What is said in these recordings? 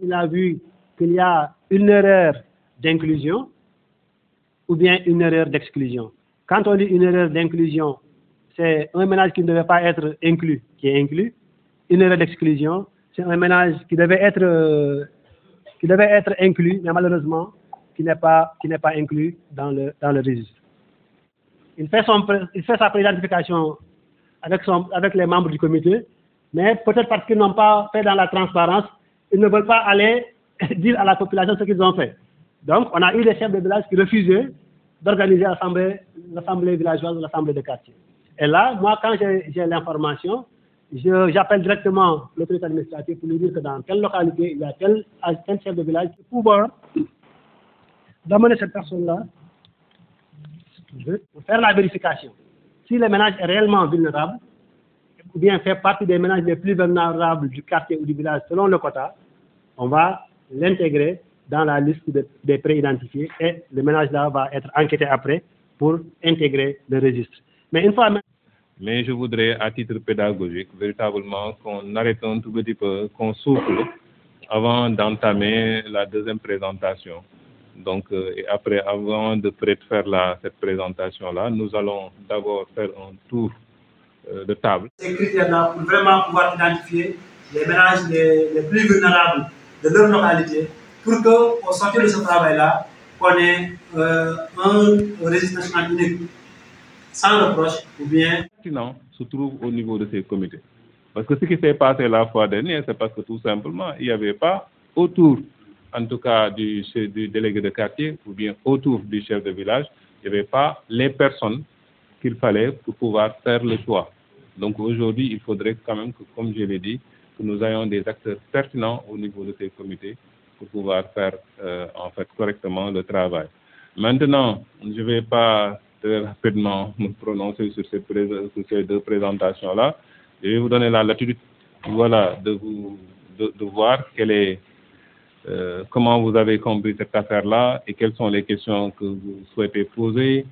Il a vu qu'il y a une erreur d'inclusion ou bien une erreur d'exclusion. Quand on dit une erreur d'inclusion, c'est un ménage qui ne devait pas être inclus, qui est inclus. Une erreur d'exclusion, c'est un ménage qui devait être inclus, mais malheureusement, qui n'est pas inclus dans le registre. Il fait sa préidentification avec les membres du comité, mais peut-être parce qu'ils n'ont pas fait dans la transparence, ils ne veulent pas aller dire à la population ce qu'ils ont fait. Donc, on a eu des chefs de village qui refusaient d'organiser l'assemblée villageoise ou l'assemblée de quartier. Et là, moi, quand j'ai l'information, j'appelle directement l'autorité administrative pour lui dire que dans telle localité, il y a tel chef de village qui pouvoir d'amener cette personne-là pour faire la vérification. Si le ménage est réellement vulnérable, ou bien fait partie des ménages les plus vulnérables du quartier ou du village selon le quota, on va l'intégrer dans la liste des pré-identifiés et le ménage-là va être enquêté après pour intégrer le registre. Mais une fois... Mais je voudrais, à titre pédagogique, véritablement qu'on arrête un tout petit peu, qu'on souffle avant d'entamer la deuxième présentation. Donc, et après, avant de faire cette présentation-là, nous allons d'abord faire un tour de table. Ces critères-là pour vraiment pouvoir identifier les ménages les plus vulnérables de leur localité pour qu'au sortir de ce travail-là, qu'on ait un registre national unique sans reproche ou bien... Sinon, se trouve au niveau de ces comités. Parce que ce qui s'est passé la fois dernière, c'est parce que tout simplement, il n'y avait pas autour, en tout cas du délégué de quartier ou bien autour du chef de village, il n'y avait pas les personnes qu'il fallait pour pouvoir faire le choix. Donc aujourd'hui, il faudrait quand même que, comme je l'ai dit, que nous ayons des acteurs pertinents au niveau de ces comités pour pouvoir faire en fait correctement le travail. Maintenant, je ne vais pas très rapidement me prononcer sur ces deux présentations-là. Je vais vous donner la latitude, voilà, de voir comment vous avez compris cette affaire-là et quelles sont les questions que vous souhaitez poser,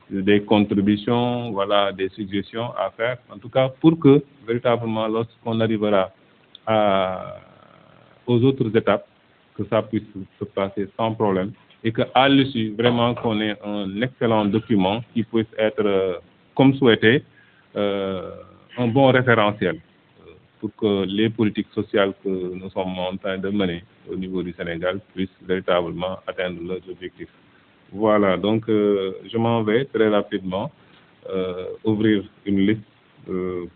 des contributions, voilà, des suggestions à faire, en tout cas pour que véritablement lorsqu'on arrivera aux autres étapes, que ça puisse se passer sans problème et qu'à l'issue, vraiment qu'on ait un excellent document qui puisse être, comme souhaité, un bon référentiel pour que les politiques sociales que nous sommes en train de mener au niveau du Sénégal puissent véritablement atteindre leurs objectifs. Voilà, donc je m'en vais très rapidement ouvrir une liste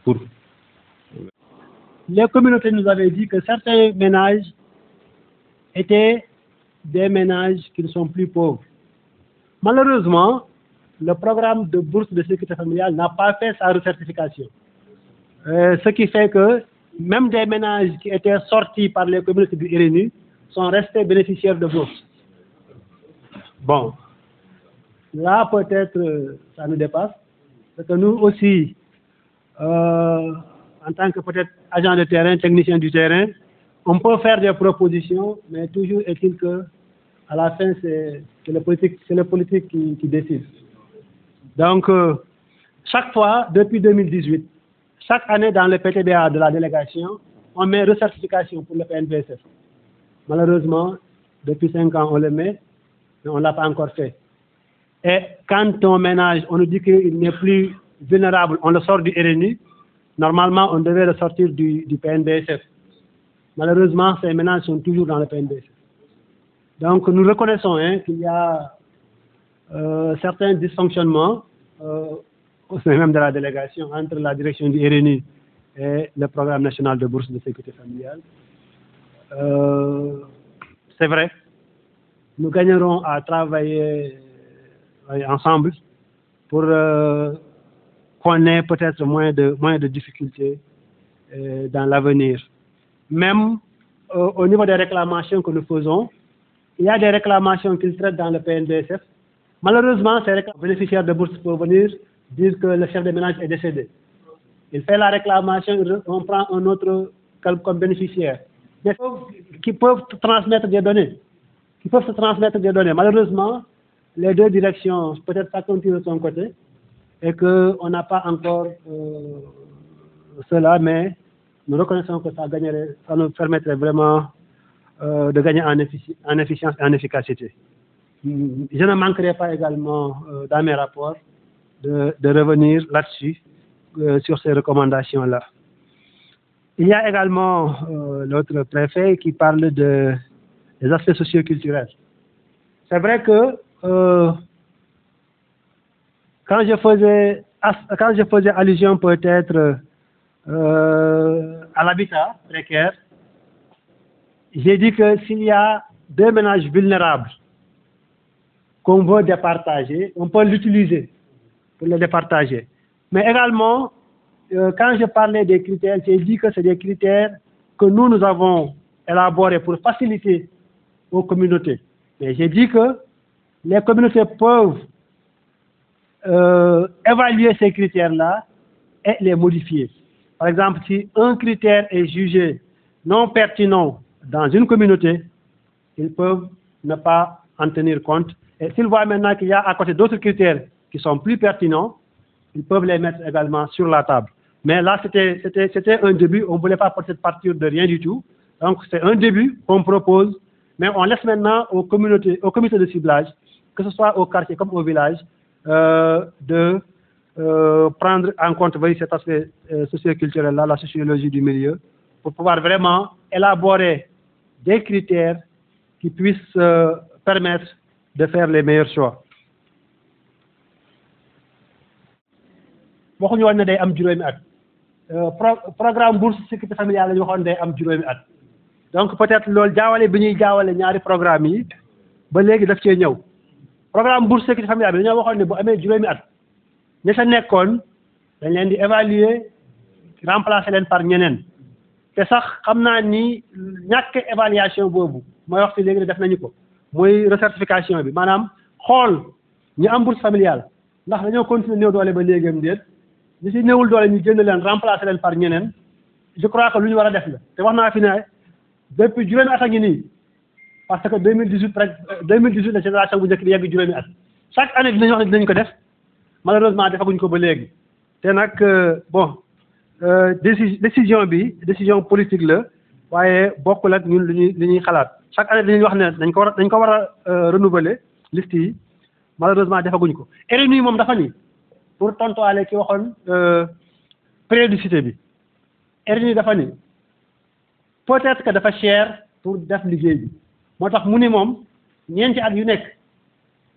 pour... Les communautés nous avaient dit que certains ménages étaient des ménages qui ne sont plus pauvres. Malheureusement, le programme de bourse de sécurité familiale n'a pas fait sa recertification. Ce qui fait que même des ménages qui étaient sortis par les communautés du RNU sont restés bénéficiaires de bourse. Bon, là peut-être ça nous dépasse, parce que nous aussi, en tant que peut-être agent de terrain, technicien du terrain, on peut faire des propositions, mais toujours est-il que à la fin c'est le politique qui décide. Donc chaque fois, depuis 2018, chaque année dans le PTBA de la délégation, on met recertification pour le PNPSF. Malheureusement, depuis 5 ans, on le met, mais on ne l'a pas encore fait. Et quand on ménage, on nous dit qu'il n'est plus vulnérable, on le sort du RNU. Normalement, on devait le sortir du PNBSF. Malheureusement, ces ménages sont toujours dans le PNBSF. Donc, nous reconnaissons qu'il y a certains dysfonctionnements au sein même de la délégation entre la direction du RNU et le programme national de bourse de sécurité familiale. C'est vrai, nous gagnerons à travailler ensemble pour qu'on ait peut-être moins de difficultés dans l'avenir. Même au niveau des réclamations que nous faisons, il y a des réclamations qu'ils traitent dans le PNDSF. Malheureusement, ces bénéficiaires de bourse peuvent venir dire que le chef de ménage est décédé. Il fait la réclamation, on prend un autre comme bénéficiaire. Mais qui peuvent transmettre des données. Malheureusement, les deux directions, peut-être ça continue de son côté, et qu'on n'a pas encore cela, mais nous reconnaissons que ça gagnerait, ça nous permettrait vraiment de gagner en efficience et en efficacité. Je ne manquerai pas également dans mes rapports de revenir là-dessus, sur ces recommandations-là. Il y a également l'autre préfet qui parle des aspects socioculturels. C'est vrai que quand je faisais allusion peut-être à l'habitat précaire, j'ai dit que s'il y a 2 ménages vulnérables qu'on veut départager, on peut l'utiliser pour les départager. Mais également, quand je parlais des critères, j'ai dit que c'est des critères que nous avons élaborés pour faciliter aux communautés. Mais j'ai dit que les communautés peuvent évaluer ces critères-là et les modifier. Par exemple, si un critère est jugé non pertinent dans une communauté, ils peuvent ne pas en tenir compte. Et s'ils voient maintenant qu'il y a à côté d'autres critères qui sont plus pertinents, ils peuvent les mettre également sur la table. Mais là, c'était un début. On ne voulait pas peut-être partir de rien du tout. Donc, c'est un début qu'on propose. Mais on laisse maintenant aux comités de ciblage, que ce soit au quartier comme au village, de prendre en compte cet aspect socioculturel-là, la sociologie du milieu, pour pouvoir vraiment élaborer des critères qui puissent permettre de faire les meilleurs choix. waxuñu woon ne day am juróomi at programme bourse sécurité familiale la ñu waxoon day am juróomi at donc peut-être loolu jaawale bi ñuy jaawale ñaari programme yi ba léegi daf cee ñëw programme bourse sécurité familiale bi dañoo waxoon ne bu amee juróomi at ña sa nekkoon dañ leen di évaluer remplacer leen par ñeneen te sax xam naa ni ñàkk évaluation boobu mooy wax fi léegi ne def nañu ko mooy recertification bi maanaam xool ñu am bourse familiale ndax dañoo continuer néew doole ba léegi am déet ñi si néewul doole ñu jënd leen remplacer leen par ñeneen je crois que lu ñu war a def la te wax naa fi ne depuis juróomi at a ngi nii parce que 2018 la génération bu njëkk di yegg juróomi at chaque année dinañ wax ne dinañ ko def malheureusement defaguñ ko ba léegi te nag bon décision politique la waaye bokkul ak ñun li ñuy xalaat chaque année dañuy wax ne dañ ko war a renouveler liste yi malheureusement defaguñ ko RNU moom dafa ni pour tontuwaale ki waxoon périodicité bi RNU dafa ni peut-être que dafa cher pour def liggéey bi moo tax mu ni moom ñeenti at yu nekk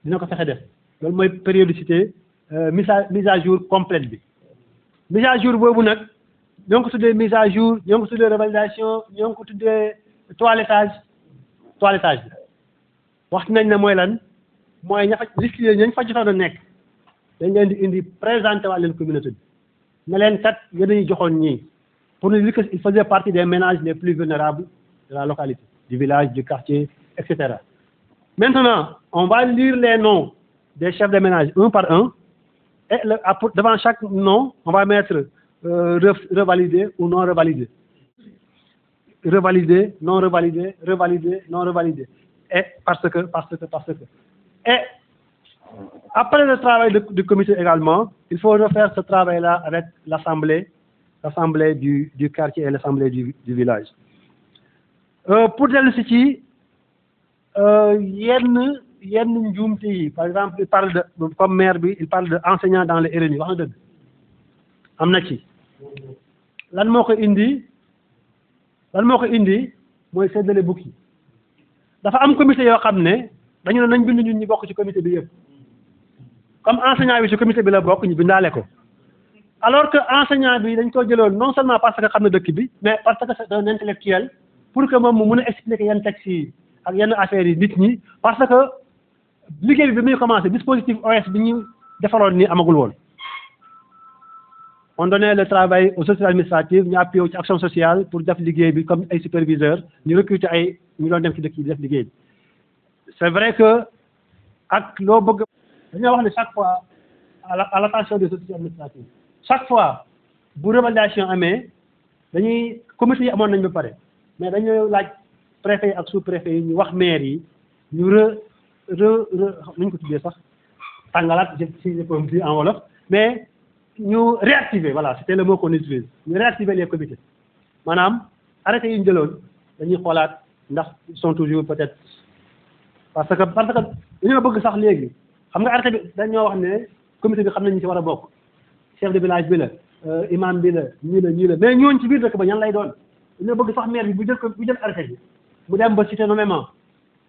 dina ko fexe def loolu mooy périodicité mise à jour complète bi mise à jour boobu nag ñoo ngi ko tuddee mise à jour ñoo ngi ko tuddee revalidation ñoo ngi ko tuddee toilettage bi wax nañ ne mooy lan mooy ña fa liste yi ñañ fa jotoon a nekk dañ leen di indi présenté waa leen communauté bi ne leen kat yéen dañuy joxoon ñii pour nous dire qu'il faisait partie des ménages les plus vulnérables de la localité, du village, du quartier, etc. Maintenant, on va lire les noms des chefs de ménage un par un et devant chaque nom, on va mettre revalidé ou non revalidé. Revalidé, non revalidé, revalidé, non revalidé. Et parce que. Et après le travail du comité également, il faut refaire ce travail-là avec l'assemblée du quartier et l'assemblée du village. Pour dellu si ci yenn njuumte yi par exemple il parle de comme maire bi il parle de enseignants dans le RNU wax na dëgg am na ci lan moo ko indi mooy séddale bukki dafa am comité yoo xam ne dañu ne nañ bind ñun ñi bokk ci comité bi yëpp comme enseignant bi ci comité bi la bokk ñu bindaale ko alors que enseignant bi dañ ko jëloon non seulement parce que xam na dëkk bi mais parce que c'est un intellectuel pour que moom mu mën a expliquer yenn textes yi ak yenn affaires yi nit ñi parce que liggéey bi muy commencé dispositif OS bi ñu defaloon nii amagul woon on donnait le travail aux autorités administratives ñu appuyé ci action sociale pour def liggéey bi comme ay superviseurs ñu recruter ay ñu doon dem ci dëkk yi def liggéey bi c'est vrai que ak loo bëgg dañoo wax ne chaque fois à l'attention des autorités administratives chaque fois bu revalidation amee dañuy comité yi amoon nañ ba pare mais dañoo laaj préfet ak sous-préfet yi ñu wax maire yi ñu nuñ ko tuddee sax tàngalaat si je peux dire en wolof mais ñu réactiver voilà c'était le mot qu'on utilise ñu réactiver les comités maanaam arrêté yi ñu jëloon dañuy xoolaat ndax ils sont toujours peut-être parce que dañoo bëgg sax léegi xam nga arrêté bi dañoo wax ne comité bi xam nañ ñu ci war a bokk chef de village bi la imam bi la ñii la mais ñooñu ci biir dëkk ba ñan lay doon dañoo bëgg sax maire bi bu jël arrêté bi mu dem ba cité nommément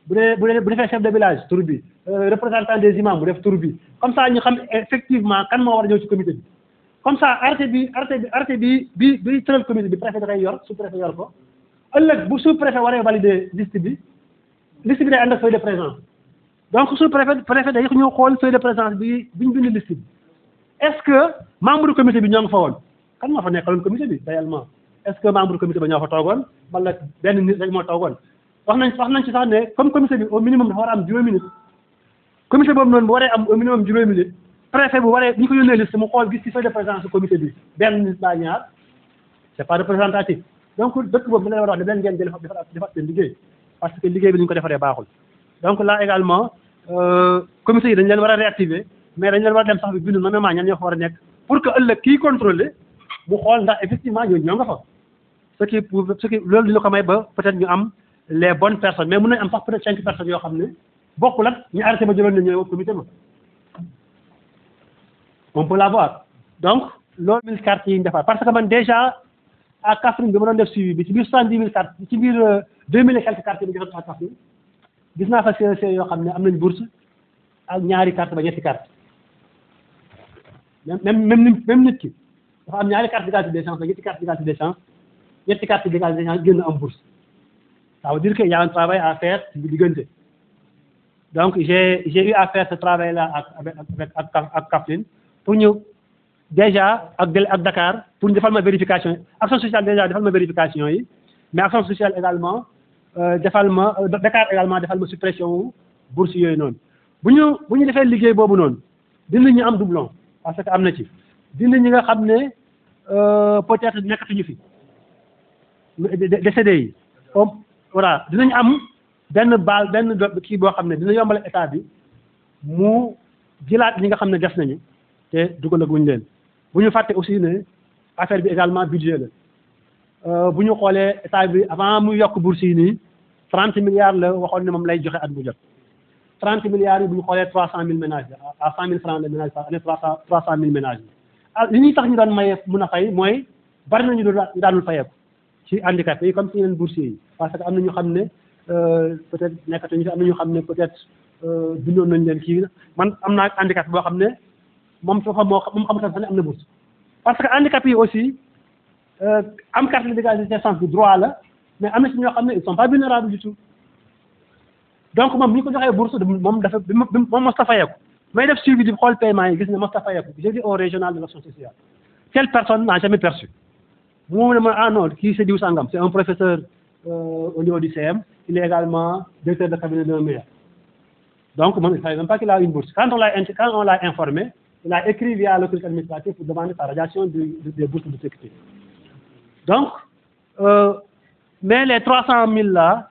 bu defee chef de village tur bi représentant des imams mu def tur bi comme ça ñu xam effectivement kan moo war a ñëw ci comité bi comme ça arrêté bi tëral comité bi préfet da koy yor sous-préfet yor ko ëllëg bu sous-préfet waree valider liste bi day ànd ak feuille de présence donc sous-préfet day ñëw xool feuille de présence bi ñu bind liste bi est-ce que membre du comité bi ñoo ngi fa woon kan moo fa nekkaloon comité bi réellement est-ce que membre du comité ba ñoo fa toogoon wala benn nit rek moo toogoon wax nañ ci sax ne comme comité bi au minimum dafa war a am juróomi nit comité boobu noonu bu waree am au minimum juróomi nit préfet bu waree ñu ko yónnee liste mu xool gis ci feuille de présence du comité bi benn nit baa ñaar c'est pas représentatif donc dëkk boobu da leen war a wax ne leen ngeen defar seen liggéey parce que liggéey bi ni ñu ko defaree baaxul donc là également comité yi dañ leen war a réactiver mais dañ leen war a dem sax bi bindu nommément ñan ñoo fa war a nekk pour que ëllëg kii contrôler mu xool ndax effectivement ñooñu ñoo nga fa ce qui loolu dina ko may ba peut-être ñu am les bonnes personnes mais mën nañ am sax peut-être 5 personnes yoo xam ne bokkul ak ñu arrêté ba jëloon na ñëw comité ba on peut l'avoir donc loolu 1000 cartes yi ñu defar parce que man déjà à Kaffrine bi ma doon def suivi bi ci biir 70 000 cartes ci biir 2000 et quelques cartes yi ñu joxoon à Kaffrine gis naa fa CEC yoo xam ne am nañ bourse ak ñaari carte ba ñetti carte même nit ki dafa am ñaari carte d'égalité des chances ba ñetti carte d'égalité des chances ñetti carte d'égalité des chances génn am bourse ça veut dire que y a un travail à faire ci diggante donc j'ai eu à faire ce travail là ak Kaffrine pour ñu déjà ak Dakar pour ñu defal ma vérification action sociale déjà defal ma vérification yi mais action sociale également defal ma Dakar également defal ma suppression wu bourse yooyu noonu bu ñu defee liggéey boobu noonu dina ñu am doublon parce que am na ci dina ñi nga xam ne peut-être nekkatuñu fi décédé yi voilà dinañ am benn kii boo xam ne dina yombal état bi mu jëlaat ñi nga xam ne des nañu te dugalaguñ leen bu ñu fàtte aussi ne affaire bi également budget la bu ñu xoolee état bi avant muy yokk bourse yi nii 30 milliards la waxoon ne moom lay joxe at bu jot 30 milliards yi bu ñu xoolee 300 000 ménages à 100 000 francs le ménage par année 300 000 ménages li ñuy tax ñu doon maye mun a fay mooy bari nañu daanul fayeeku ci handicapé yi comme si yeneen boursiers yi parce que am na ñu xam ne peut-être nekkatuñu fi am na ñu xam ne peut-être bindoon nañ leen kii man am naa handicapé boo xam ne moom xamutal sax ne am na bourse parce que handicapé yi aussi am carte d'égalité des chances bu droit la mais am na si ñoo xam ne ils sont pas vulnérables du tout donc moom bi ñu ko joxee bourse moom moom mos ta fayeeku may def suivi di xool paiement yi gis ne mos ta fayeeku j'ai dit au régional de l'action sociale telle personne n'a jamais perçu mu ne ma ah non kii c'est diw sangam c'est un professeur au niveau du CM il est également directeur de cabinet d'un maire donc moom il ne savait même pas qu'il a une bourse quand on l'a informé il a écrit via l'autorité administrative pour demander sa radiation des bourses de sécurité donc mais les 300 000 là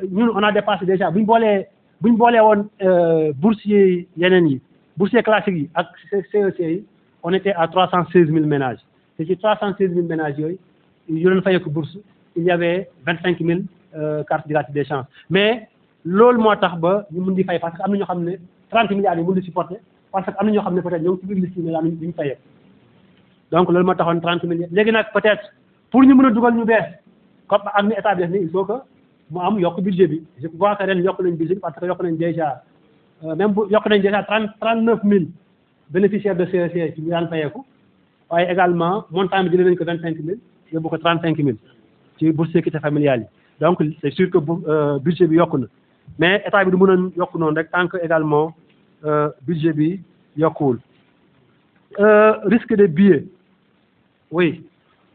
ñun on a dépassé déjà bu ñu boolee woon boursiers yeneen yi boursiers classiques yi ak CEC yi on était à 316 000 ménages te ci 316 000 ménages yooyu yu doon fayeeku bourse il y avait 25 000 cartes d'égalité des chances mais loolu moo tax ba ñu mun di fay parce que am na ñoo xam ne 30 milliards yi mun di supporter parce que am na ñoo xam ne peut-être ñoo ngi ci biir liste yi mais daal duñu fayeeku donc loolu moo taxoon 30 milliards léegi nag peut-être pour ñu mën a dugal ñu bees comme ak ni état bi def ni il faut que mu am yokk budget bi je vois que ren yokk nañ budget bi parce que yokk nañ déjà même bu yokk nañ déjà 39 000 bénéficiaires de CEC ci ñu daan fayeeku waaye également montant bi jëlee nañ ko 25 000 yóbbu ko 35 000 ci bourse sécurité familiale yi donc c'est sûr que budget bi yokku na mais état bi du mën a yokk noonu rek tant que également budget bi yokkuwul risque de biais oui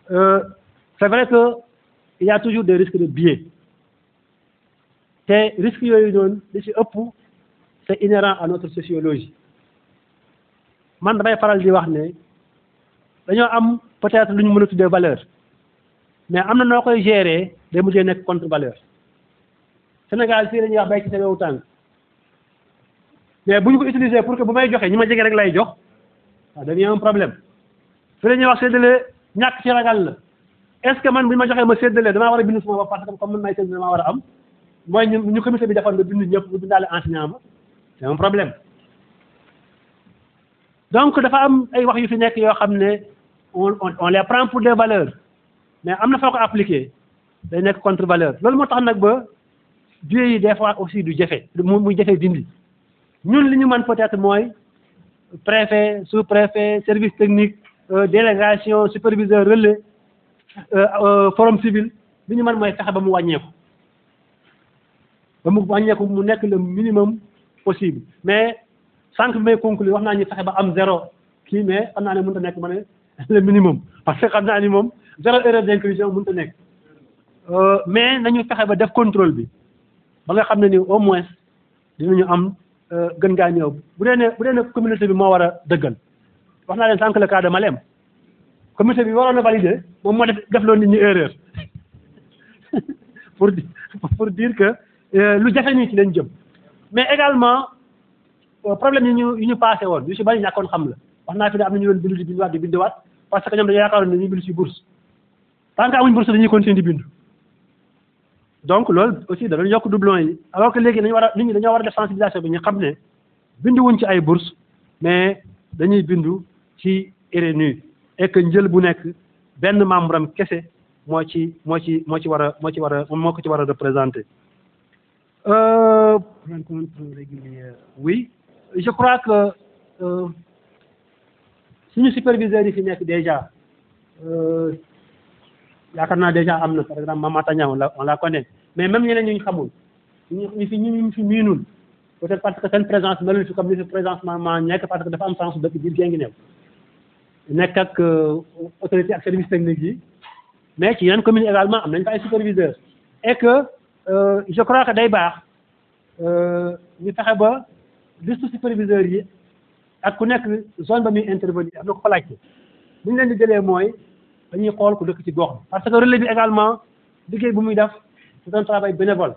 c'est vrai que il y a toujours des risques de biais te risques yooyu noonu li ci ëpp c'est inhérent à notre sociologie man damay faral di wax ne dañoo am peut-être lu ñu mën a tuddee valeur mais am na noo koy gérer day mujjee nekk contre valeur Sénégal fii la ñuy wax bay ci sa wewu tànk mais bu ñu ko utiliser pour que bu may joxe ñi ma jege rek lay jox ça devient un problème fii la ñuy wax séddale ñàkk ci ragal la est-ce que man bu ñu ma joxee ma séddale damaa war a bind suma bopp parce que comme man may séddale damaa war a am mooy ñu comité bi defoon nga bind ñëpp nga bindaale enseignant ba c'est un problème donc dafa am ay wax yu fi nekk yoo xam ne on les prend pour des valeurs mais am na foo ko appliqué day nekk contre valeur loolu moo tax nag ba dué yi des fois aussi du jafe muy jafe dindi ñun li ñu mën peut-être mooy préfet sous-préfet service technique délégation superviseur relais forum civil li ñu mën mooy fexe ba mu wàññeeku mu nekk le minimum possible mais sànq bi may conclure wax naa ñu fexe ba am zéro kii mais xam naa ne mënut a nekk ma ne le minimum parce que xam naa ni moom zéro erreur d'inclusion mënut a nekk mais nañu fexe ba def contrôle bi ba nga xam ne ni au moins dinañu am gën ngaa ñëw bu dee ne communauté bi moo war a dëggal wax naa leen sànq le cas de Malem communauté bi waroon a valider moom moo def loon nit ñi erreur pour dire que lu jafe nii ci lañ jëm mais également problème yi ñu passé woon yu si bari ñàkkoon xam la wax naa fi ne am na ñu doon bindu di binduwaat parce que ñoom dañoo yaakaaroon ne ñu bindu si bourse tant que amuñ bourse dañuy continuer di bindu donc loolu aussi da doon yokk doublon yi alors que léegi nit ñi dañoo war a def sensibilisation bi ñu xam ne binduwuñ ci ay bourse mais dañuy bindu ci RNU et que njël bu nekk benn membre am kese moo ko ci war a représenter. Rencontre régulière oui je crois que suñu superviseurs yi fi nekk déjà yaakaar naa déjà am na par exemple Mamata Niang on la connaît mais même ñeneen ñu xamul ñu fi miinul peut-être parce que seen présence melul fi comme ni fi présence ma nekk parce que dafa am sens dëkk biir Guinguinéo nekk ak autorité ak service technique yi mais ci yeneen commune également am nañ fa ay superviseurs et que je crois que day baax ñu fexe ba liste superviseurs yi ak ku nekk zone ba muy intervenir am na ko fa laajte bu ñu leen di jëlee mooy dañuy xool ku dëkk ci gox parce que relais bi également liggéey bu muy def c'est un travail bénévole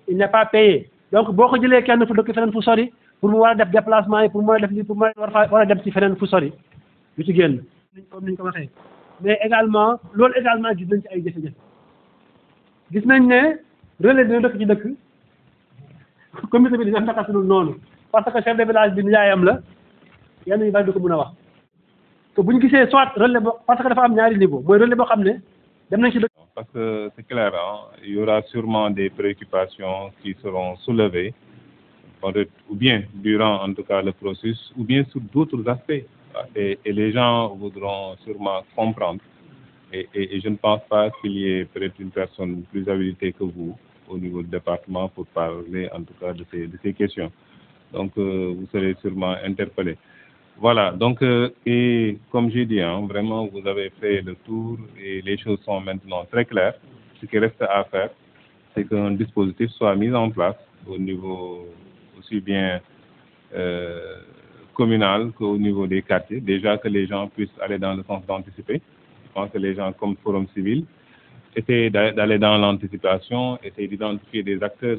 il n'est pas payé donc boo ko jëlee kenn fu dëkk feneen fu sori pour mu war a def déplacement yi pour mu war a def lii pour mu war a dem ci feneen fu sori lu ci génn comme ni ñu ko waxee mais également loolu également gis nañ ci ay jafe-jafe gis nañ ne relais dina dëkk ci dëkk comité bi dina naka su dul noonu parce que chef de village bi nijaayam la yenn yi bari du ko mën a wax que bu ñu gisee soit relais bo parce que dafa am ñaari niveau mooy relais boo xam ne dem nañ ci dëkk. Parce que c'est clair, hein, il y aura sûrement des préoccupations qui seront soulevées, ou bien durant en tout cas le processus, ou bien sur d'autres aspects. Et les gens voudront sûrement comprendre. Et je ne pense pas qu'il y ait peut-être une personne plus habilitée que vous au niveau du département pour parler en tout cas de ces questions. Donc vous serez sûrement interpellés. Voilà, donc, et comme j'ai dit, hein, vraiment, vous avez fait le tour et les choses sont maintenant très claires. Ce qui reste à faire, c'est qu'un dispositif soit mis en place au niveau aussi bien communal qu'au niveau des quartiers. Déjà que les gens puissent aller dans le sens d'anticiper. Je pense que les gens comme Forum Civil essaient d'aller dans l'anticipation, essaient d'identifier des acteurs,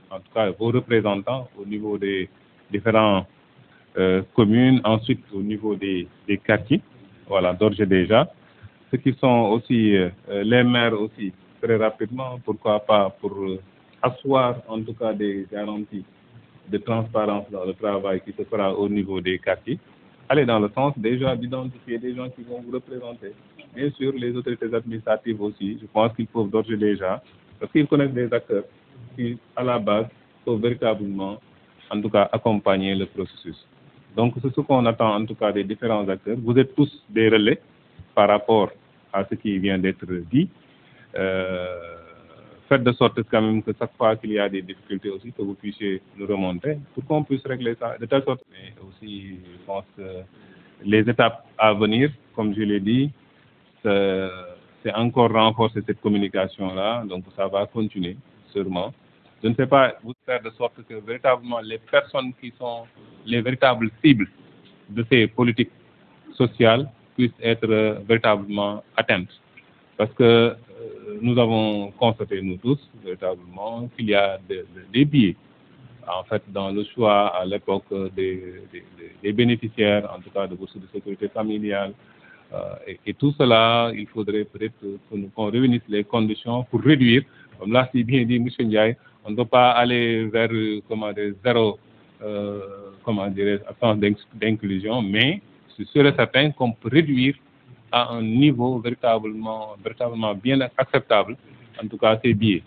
en tout cas vos représentants au niveau des différents communes, ensuite au niveau des quartiers, voilà, d'ores et déjà. Ceux qui sont aussi les maires aussi, très rapidement, pourquoi pas, pour asseoir en tout cas des garanties de transparence dans le travail qui se fera au niveau des quartiers, aller dans le sens déjà d'identifier des gens qui vont vous représenter. Bien sûr, les autorités administratives aussi, je pense qu'ils peuvent d'ores et déjà, parce qu'ils connaissent des acteurs qui, à la base, peuvent véritablement, en tout cas, accompagner le processus. Donc, c'est ce qu'on attend en tout cas des différents acteurs. Vous êtes tous des relais par rapport à ce qui vient d'être dit. Faites de sorte quand même que chaque fois qu'il y a des difficultés aussi, que vous puissiez nous remonter pour qu'on puisse régler ça de telle sorte. Mais aussi, je pense que les étapes à venir, comme je l'ai dit, c'est encore renforcer cette communication-là. Donc, ça va continuer sûrement. Je ne sais pas, vous faire de sorte que véritablement les personnes qui sont les véritables cibles de ces politiques sociales puissent être véritablement atteintes. Parce que nous avons constaté, nous tous, véritablement, qu'il y a des biais, en fait, dans le choix à l'époque des bénéficiaires, en tout cas de bourses de sécurité familiale. Et tout cela, il faudrait peut-être qu'on réunisse les conditions pour réduire, comme l'a si bien dit M. Ndiaye, On ne peut pas aller vers zéro absence d'inclusion, mais c'est sûr et certain qu'on peut réduire à un niveau véritablement bien acceptable, en tout cas c'est biais.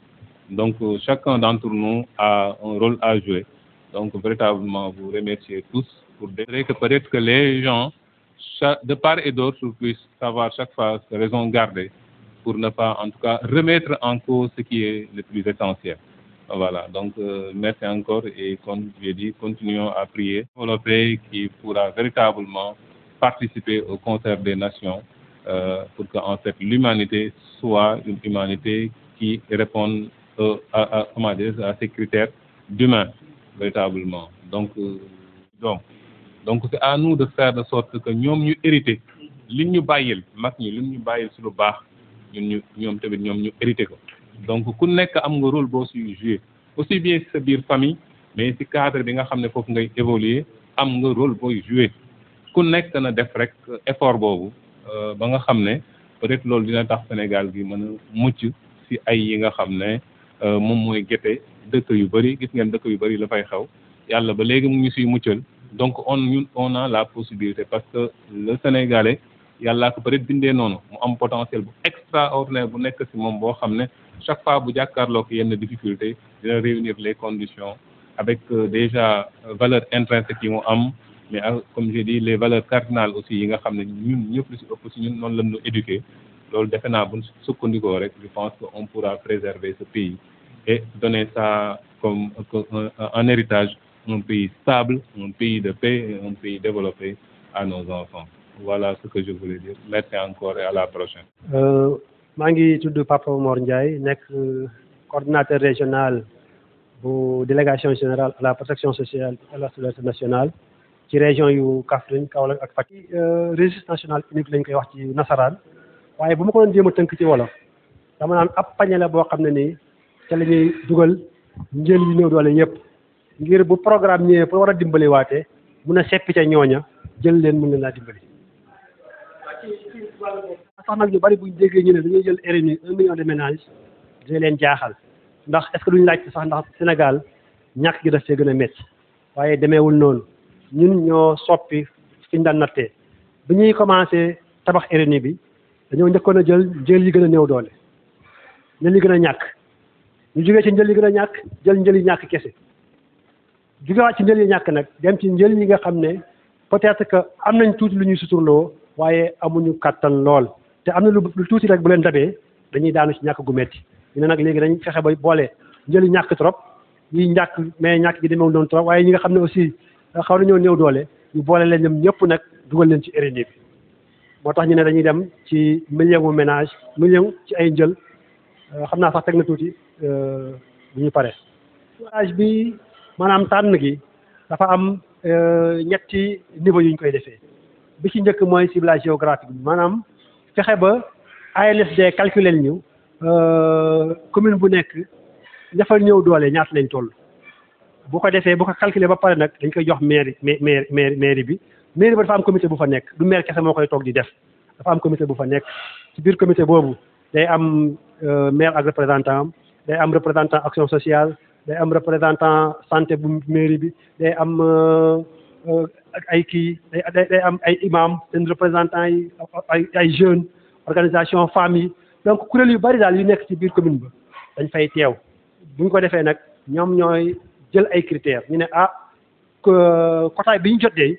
Donc chacun d'entre nous a un rôle à jouer. Donc véritablement vous remercier tous pour dire que peut-être que les gens, de part et d'autre, puissent savoir chaque fois ces raisons garder pour ne pas en tout cas remettre en cause ce qui est le plus essentiel. Voilà, donc merci encore et comme j'ai dit, continuons à prier pour le pays qui pourra véritablement participer au concert des nations pour que en fait l'humanité soit une humanité qui réponde à ces critères d'humain véritablement. Donc c'est à nous de faire de sorte que ñoom ñu hérité li ñu bàyyil mag ñi li ñu bàyyil ci lu baax ñoom tamit ñoom ñu hérité ko. Donc ku nekk am nga rôle boo suy jouer aussi bien ci sa biir famille mais ci cadre bi nga xam ne foofu ngay évoluer am nga rôle booy jouer ku nekk na def rek effort boobu ba nga xam ne peut-être loolu dina tax Sénégal gi mën a mucc ci ay yi nga xam ne moom mooy gete dëkk yu bari gis ngeen dëkk yu bari la fay xew yàlla ba léegi mu ngi ciy muccal donc on a la possibilité parce que le Sénégalais yàllaa ko peut-être bindee noonu mu am potentiel bu extraordinaire bu nekk ci moom boo xam ne chaque fois bu jàkkaarloo ko yenn difficulté dina réunir les conditions avec déjà valeurs intrinsèques yi mu am mais comme j'ai dit les valeurs cardinales aussi yi nga xam ne ñun ñëpp lu ci ëpp ci ñun noonu la ñu éduqué loolu defe naa bu sukkandikoo rek je pense que on pourra préserver ce pays et donner ça comme un héritage, un pays stable, un pays de paix et un pays développé à nos enfants. Voilà ce que je voulais dire. Merci encore et à la prochaine. maa ngi tudd Papa Mor Ndiaye nekk coordinateur régional bu délégation générale à la protection sociale et à la solidarité nationale ci région yu Kaffrine Kaolack ak Fatick. registre national unique lañ koy wax ci nasaraan waaye bu ma ko doon jéem a tënk ci wolof dama naan ab pañe la boo xam ne nii ca la ñuy dugal njël yu néew doole yëpp ngir bu programme ñëwee pour war a dimbali waate mun a seppi ca ñooña jël leen mun leen laa dimbali. sax nag ñu bari buñ déggee ñu ne dañuy jël RNU 1 million de ménages dina leen jaaxal ndax est-ce que duñ laaj sax ndax Sénégal ñàkk gi daf see gën a métti waaye demeewul noonu ñun ñoo soppi fi ñu daan nattee bi ñuy commencé tabax RNU bi dañoo njëkkoon a jël yi gën a néew doole njël yi gën a ñàkk ñu jógee ci njël yi gën a ñàkk jël njël yi ñàkk kese jógewaat ci njël yi ñàkk nag dem ci njël yi nga xam ne peut-être que am nañ tuuti lu ñuy suturloo waaye amuñu kattan lool te am na lu tuuti rek bu leen dabee dañuy daanu ci ñàkk gu metti ñu ne nag léegi dañ fexe ba boole njëli ñàkk trop yi ñàkk mais ñàkk gi demeewul noonu trop waaye ñi nga xam ne aussi xaw nañoo néew doole ñu boole leen ñoom ñëpp nag dugal leen ci RNU bi moo tax ñu ne dañuy dem ci million ménage million ci ay njël xam naa sax teg na tuuti bu ñu pare ciblage bi maanaam tànn gi dafa am ñetti niveau yu ñu koy defee bi ci njëkk mooy ciblage géographique bi maanaam fexe ba ANSD calculer ñu commune bu nekk dafa ñëw doole ñaata lañ toll bu ko defee bu ko calculer ba pare nag dañ koy jox mairie bi mairie ba dafa am comité bu fa nekk du maire kese moo koy toog di def dafa am comité bu fa nekk ci biir comité boobu day am maire ak représentant day am représentant action sociale day am représentant santé bu mairie bi day am ay kii day am ay imam seen représentants yi ay jeunes organisation famille donc kuréel yu bari daal yu nekk ci biir commune ba dañ fay teew bu ñu ko defee nag ñoom ñooy jël ay critères ñu ne quota bi ñu jotee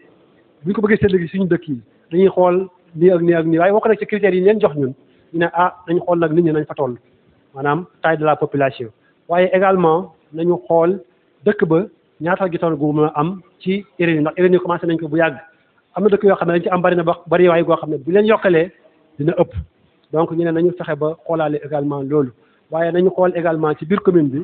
bu ñu ko bëggee séddale suñu dëkk yi dañuy xool nii ak nii ak nii waaye bokk nag ci critères yi leen jox ñun ñu ne nañ xool nag nit ñi nañ fa toll maanaam taille de la population waaye également nañu xool dëkk ba ñaata gi toll gu mën a am ci RNU ndax RNU commencé nañ ko bu yàgg am na dëkk yoo xam ne dañ ci am bari waaye goo xam ne bu leen yokkalee dina ëpp donc ñu ne nañu fexe ba xoolaale également loolu waaye nañu xool également ci biir commune bi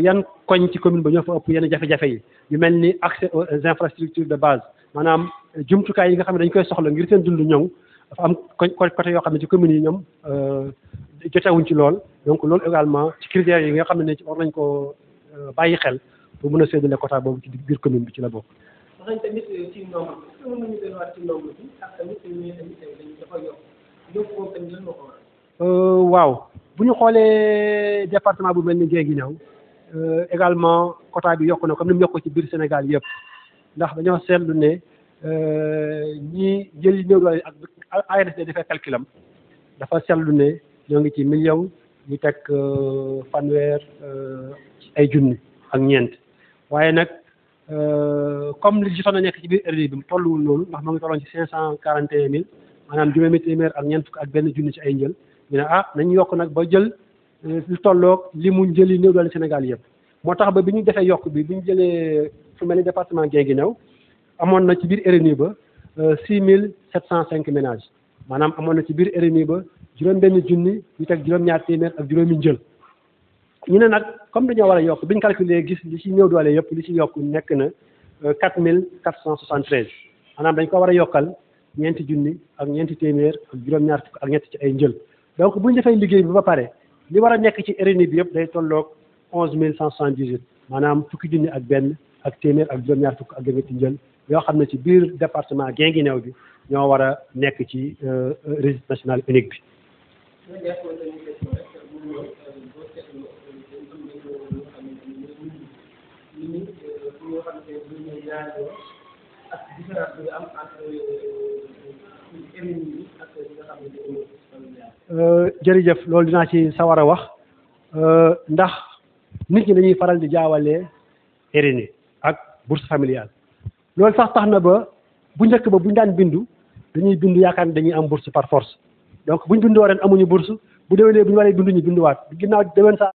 yan koñ ci commune ba ñoo fa ëpp yenn jafe-jafe yi yu mel ni accès aux infrastructures de base maanaam jumtukaay yi nga xam ne dañ koy soxla ngir seen dund ñoŋ dafa am côté yoo xam ne ci communes yi ñoom jotewuñ ci lool donc loolu également ci critères yi nga xam ne war nañ ko bàyyi xel pour mën a séddale quota boobu ci biir commune bi ci la bokk. wax nañ tamit ci nombre bi mën nañu delluwaat ci nombre bi ak tamit ñu tamit dafa yokk moom tamit lan moo ko waral. waaw bu ñu xoolee département bu mel ni Guinguinéo également quota bi yokku na comme ni mu yokku ci biir Sénégal yëpp ndax dañoo seetlu ne ñi jël néew doole ak ANSD dafay calculam dafa seetlu ne ñoo ngi ci million ñu teg fanweer ay junni ak ñeent waaye nag comme li jotoon na nekk ci biir RDI bi mu tolluwul noonu ndax moo ngi tolloon ci 541 000 maanaam juróomi téeméer ak ñeent fukk ak benn junni ci ay njël ñu ne nañu yokk nag ba jël lu tolloog li mu njëli néew doole Sénégal yëpp moo tax ba bi ñu defee yokk bi ñu jëlee fu mel ni département Guinguinéo amoon na ci biir RNU ba 6705 ménages maanaam amoon na ci biir RNU ba juróom-benn junni ñu teg juróom-ñaar téeméer ak juróomi njël ñu ne nag comme dañoo war a yokk bi ñu calculé gis li ci néew doole yëpp li ci yokk nekk na 4473 maanaam dañ ko war a yokkal ñeenti junni ak ñeenti téeméer ak juróom-ñaar fukk ak ñett ci ay njël donc bu ñu defee liggéey bi ba pare li war a nekk ci RNU bi yëpp day tolloog 11178 maanaam fukki junni ak benn ak téeméer ak juróom-ñaar fukk ak ñetti njël yoo xam ne ci biir département Guinguinéo bi ñoo war a nekk ci registre national unique bi. jërëjëf loolu dinaa ci sawar a wax ndax nit ñi dañuy faral di jaawalee RNU ak bourse familiale loolu sax tax na ba bu njëkk ba bu ñu daan bindu dañuy bindu yaakaar ne dañuy am bourse par force donc bu ñu bindoo ren amuñu bourse bu déwénee bu ñu waree bindu ñu binduwaat ginnaaw déwén sax